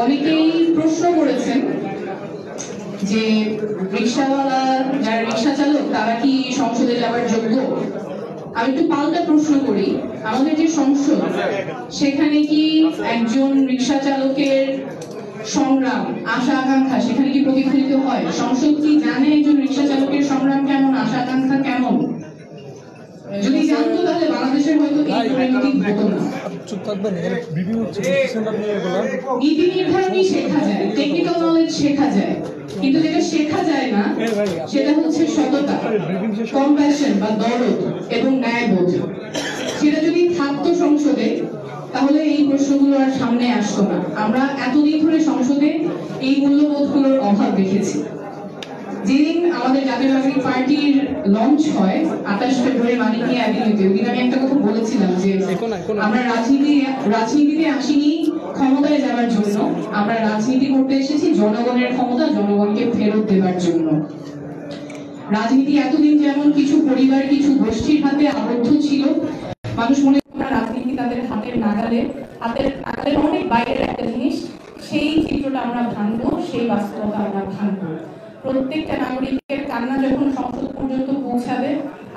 অনেকেই প্রশ্ন করেছেন যে রিকশাওয়ালা যারা রিকশা চালক তারা কি সংসদে যাওয়ার যোগ্য। আমি একটু পাল্টা প্রশ্ন করি, আমাদের যে সংসদ সেখানে কি একজন রিকশা চালকের সংগ্রাম আশা আকাঙ্ক্ষা সেখানে কি প্রতিফলিত হয়? সংসদ কি জানে একজন রিকশা চালকের সংগ্রাম কেমন, আশা আকাঙ্ক্ষা কেমন? যদি জানতো তাহলে বাংলাদেশের হয়তো এই পরিণতি হতো না। নীতি নির্ধারণই শেখা যায়, টেকনিক্যাল নলেজ শেখা যায়, কিন্তু যেটা শেখা যায় না সেটা হচ্ছে সততা, কম্প্যাশন বা দরদ এবং ন্যায়বোধ। সেটা যদি থাকতো সংসদে তাহলে এই প্রশ্নগুলো আর সামনে আসতো না। আমরা এতদিন ধরে সংসদে এই মূল্যবোধগুলোর অভাব দেখেছি। যেদিন আমাদের জাতীয় নাগরিক পার্টির লঞ্চ হয় 28 ফেব্রুয়ারি মানিকী অ্যাভিনিউতে, ওইদিন আমি একটা কথা বলেছিলাম যে আমরা রাজনীতিতে আসিনি ক্ষমতায় যাওয়ার জন্য, আমরা রাজনীতি করতে এসেছি জনগণের ক্ষমতা জনগণকে ফেরত দেওয়ার জন্য। রাজনীতি এতদিন যেমন কিছু পরিবার কিছু গোষ্ঠীর হাতে আবদ্ধ ছিল, মানুষ মনে করে রাজনীতি তাদের হাতের নাগালের অনেক বাইরের একটা জিনিস, সেই চিত্রটা আমরা ভাঙবো, সেই বাস্তবতা আমরা ভাঙবো। প্রত্যেকটা নাগরিকের কান্না যখন সংসদ পর্যন্ত পৌঁছাবে,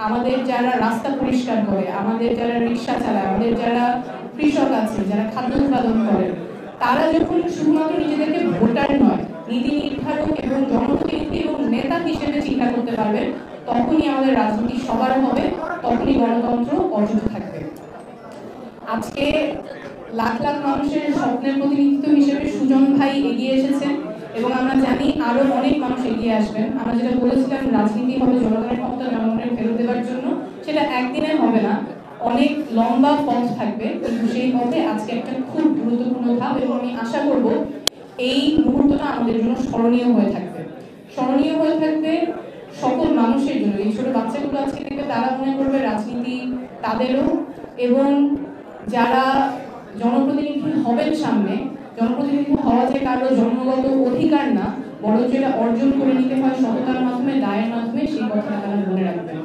আমাদের যারা রাস্তা পরিষ্কার করে, আমাদের যারা রিক্সা চালায়, আমাদের যারা কৃষক আছে, যারা খাদ্য উৎপাদন করে, তারা যখন শুধুমাত্র নিজেদেরকে ভোটার নয় নীতি নির্ধারক এবং জনপ্রতিনিধি এবং নেতা হিসেবে চিন্তা করতে পারবে, তখনই আমাদের রাজনীতি সবার হবে, তখনই গণতন্ত্র অটুট থাকবে। আজকে লাখ লাখ মানুষের স্বপ্নের প্রতিনিধিত্ব হিসেবে সুজন ভাই এগিয়ে এসেছেন এবং আমরা জানি আরো অনেক মানুষ এগিয়ে আসবেন। আমরা যেটা বলেছিলাম রাজনীতি হবে জনগণের ক্ষমতা জনগণের ফেরত দেওয়ার জন্য, সেটা একদিনে হবে না, অনেক লম্বা পথ থাকবে, কিন্তু সেই পথে আজকে একটা খুব গুরুত্বপূর্ণ ধাপ এবং আমি আশা করব এই মুহূর্তটা আমাদের জন্য স্মরণীয় হয়ে থাকবে। স্মরণীয় হয়ে থাকবে সকল মানুষের জন্য। এই ছোট বাচ্চাগুলো আজকে দেখবে তারা মনে করবে রাজনীতি তাদেরও, এবং যারা জনপ্রতিনিধি হবেন সামনে, জনপ্রতিনিধি হওয়া যে কারো জন্মগত অধিকার না, বরঞ্চ এটা অর্জন করে নিতে হয় সততার মাধ্যমে, দায়ের মাধ্যমে, সেই কথাটা তারা মনে রাখবেন।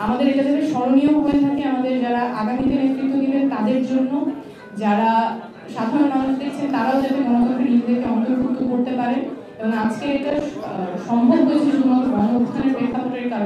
আমাদের এটা যাতে স্মরণীয় হয়ে থাকে আমাদের যারা আগামীতে নেতৃত্ব দিবেন তাদের জন্য, যারা সাধারণ মানুষ দেখছেন তারাও যাতে গণতন্ত্রে নিজেদেরকে অন্তর্ভুক্ত করতে পারে। এবং আজকে এটা সম্ভব হয়েছে শুধুমাত্র গণ অভ্যুত্থানের প্রেক্ষাপটের কারণে।